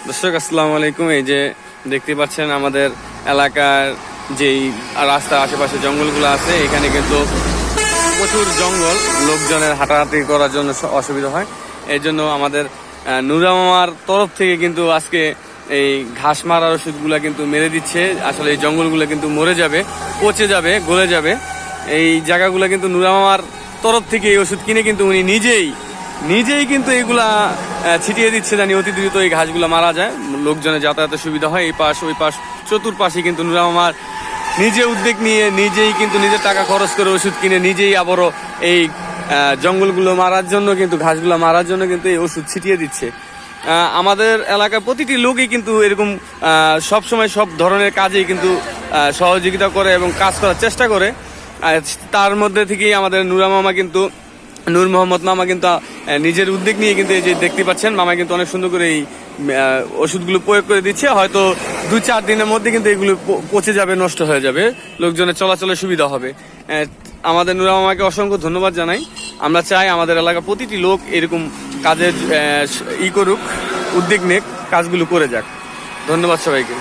দর্শক আসসালামু আলাইকুম। এই যে দেখতে পাচ্ছেন আমাদের এলাকার যেই রাস্তা আশেপাশে জঙ্গলগুলো আছে, এখানে কিন্তু প্রচুর জঙ্গল, লোকজনের হাঁটাহাঁটি করার জন্য অসুবিধা হয়। এই জন্য আমাদের নুরা মামার তরফ থেকে কিন্তু আজকে এই ঘাস মারার ওষুধগুলা কিন্তু মেরে দিচ্ছে। আসলে এই জঙ্গলগুলো কিন্তু মরে যাবে, পচে যাবে, গলে যাবে। এই জায়গাগুলো কিন্তু নুরা মামার তরফ থেকে এই ওষুধ কিনে কিন্তু উনি নিজেই কিন্তু এগুলা ছিটিয়ে দিচ্ছে, জানি অতি দ্রুত এই ঘাসগুলো মারা যায়, লোকজনের যাতায়াতের সুবিধা হয়। এই পাশ ওই পাশ চতুর্পাশে কিন্তু নুরা মামার নিজে উদ্যোগ নিয়ে নিজেই কিন্তু নিজের টাকা খরচ করে ওষুধ কিনে নিজেই আবারও এই জঙ্গলগুলো মারার জন্য কিন্তু ঘাসগুলো মারার জন্য কিন্তু এই ওষুধ ছিটিয়ে দিচ্ছে। আমাদের এলাকার প্রতিটি লোকই কিন্তু এরকম সব সময় সব ধরনের কাজেই কিন্তু সহযোগিতা করে এবং কাজ করার চেষ্টা করে। তার মধ্যে থেকেই আমাদের নূর মোহাম্মদ মামা কিন্তু নিজের উদ্যোগ নিয়ে কিন্তু এই যে দেখতে পাচ্ছেন, মামা কিন্তু অনেক সুন্দর করে এই ওষুধগুলো প্রয়োগ করে দিচ্ছে। হয়তো 2-4 দিনের মধ্যে কিন্তু এগুলো পচে যাবে, নষ্ট হয়ে যাবে, লোকজনের চলাচলের সুবিধা হবে। আমাদের নূর মামাকে অসংখ্য ধন্যবাদ জানাই। আমরা চাই আমাদের এলাকার প্রতিটি লোক এরকম কাজের করুক, উদ্যোগ নেক, কাজগুলো করে যাক। ধন্যবাদ সবাইকে।